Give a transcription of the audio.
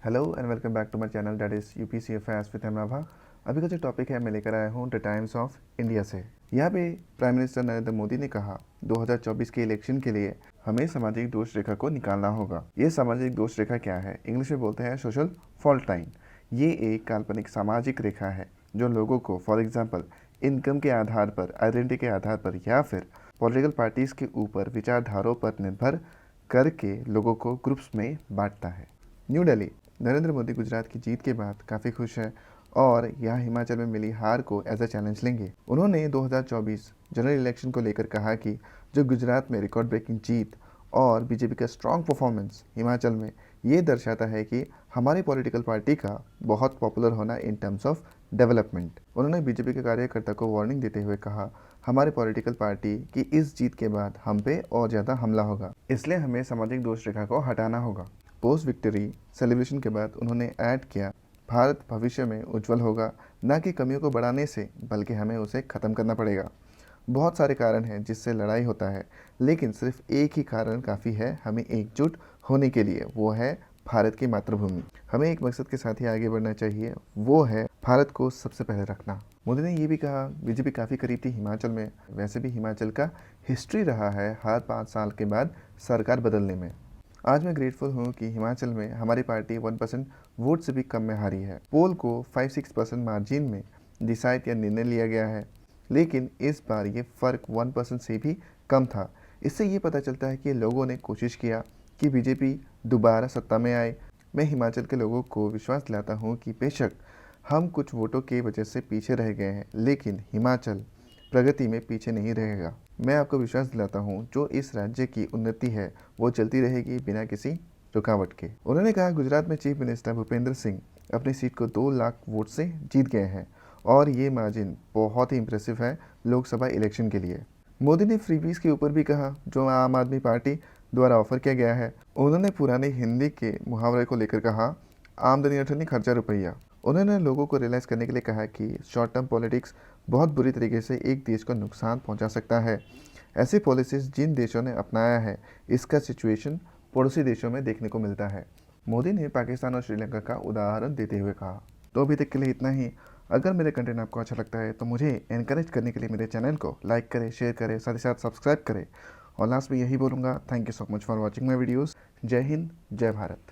Hello and welcome back to my channel that is UPC affairs with Amrabha. अभी का जो topic है मैं लेकर आया हूँ द टाइम्स ऑफ इंडिया से। यहाँ पे प्राइम मिनिस्टर नरेंद्र मोदी ने कहा 2024 के इलेक्शन के लिए हमें सामाजिक दोष रेखा को निकालना होगा। ये सामाजिक दोष रेखा क्या है? इंग्लिश में बोलते हैं सोशल फॉल्ट लाइन। ये एक काल्पनिक सामाजिक रेखा है जो लोगों को फॉर एग्जाम्पल इनकम के आधार पर, आइडेंटिटी के आधार पर या फिर पॉलिटिकल पार्टीज़ के ऊपर विचारधाराओं पर निर्भर करके लोगों को ग्रुप्स में बांटता है। न्यू दिल्ली। नरेंद्र मोदी गुजरात की जीत के बाद काफ़ी खुश हैं और यहाँ हिमाचल में मिली हार को एज अ चैलेंज लेंगे। उन्होंने 2024 जनरल इलेक्शन को लेकर कहा कि जो गुजरात में रिकॉर्ड ब्रेकिंग जीत और बीजेपी का स्ट्रॉन्ग परफॉर्मेंस हिमाचल में ये दर्शाता है कि हमारी पॉलिटिकल पार्टी का बहुत पॉपुलर होना इन टर्म्स ऑफ डेवलपमेंट। उन्होंने बीजेपी के कार्यकर्ता को वार्निंग देते हुए कहा, हमारी पॉलिटिकल पार्टी की इस जीत के बाद हम पे और ज़्यादा हमला होगा, इसलिए हमें सामाजिक दोष रेखा को हटाना होगा। पोस्ट विक्ट्री सेलिब्रेशन के बाद उन्होंने ऐड किया, भारत भविष्य में उज्जवल होगा, न कि कमियों को बढ़ाने से बल्कि हमें उसे ख़त्म करना पड़ेगा। बहुत सारे कारण हैं जिससे लड़ाई होता है, लेकिन सिर्फ एक ही कारण काफ़ी है हमें एकजुट होने के लिए, वो है भारत की मातृभूमि। हमें एक मकसद के साथ ही आगे बढ़ना चाहिए, वो है भारत को सबसे पहले रखना। मोदी ने ये भी कहा बीजेपी काफ़ी करीब थी हिमाचल में। वैसे भी हिमाचल का हिस्ट्री रहा है हर 5 साल के बाद सरकार बदलने में। आज मैं ग्रेटफुल हूँ कि हिमाचल में हमारी पार्टी 1% वोट से भी कम में हारी है। पोल को 5-6% मार्जिन में डिसाइड या निर्णय लिया गया है, लेकिन इस बार ये फ़र्क 1% से भी कम था। इससे ये पता चलता है कि लोगों ने कोशिश किया कि बीजेपी दोबारा सत्ता में आए। मैं हिमाचल के लोगों को विश्वास दिलाता हूँ कि बेशक हम कुछ वोटों की वजह से पीछे रह गए हैं, लेकिन हिमाचल प्रगति में पीछे नहीं रहेगा। मैं आपको विश्वास दिलाता हूं, जो इस राज्य की उन्नति है वो चलती रहेगी बिना किसी रुकावट के। उन्होंने कहा गुजरात में चीफ मिनिस्टर भूपेंद्र सिंह अपनी सीट को 2 लाख वोट से जीत गए हैं और ये मार्जिन बहुत ही इंप्रेसिव है लोकसभा इलेक्शन के लिए। मोदी ने फ्रीबीज के ऊपर भी कहा जो आम आदमी पार्टी द्वारा ऑफर किया गया है। उन्होंने पुराने हिंदी के मुहावरे को लेकर कहा, आमदनी अठन्नी खर्चा रुपया। उन्होंने लोगों को रियलाइज़ करने के लिए कहा कि शॉर्ट टर्म पॉलिटिक्स बहुत बुरी तरीके से एक देश को नुकसान पहुंचा सकता है। ऐसी पॉलिसीज़ जिन देशों ने अपनाया है, इसका सिचुएशन पड़ोसी देशों में देखने को मिलता है। मोदी ने पाकिस्तान और श्रीलंका का उदाहरण देते हुए कहा। तो अभी तक के लिए इतना ही। अगर मेरे कंटेंट आपको अच्छा लगता है तो मुझे एनकरेज करने के लिए मेरे चैनल को लाइक करें, शेयर करें, साथ ही साथ सब्सक्राइब करें। और लास्ट में यही बोलूँगा, thank you so much for watching my videos. जय हिंद, जय भारत।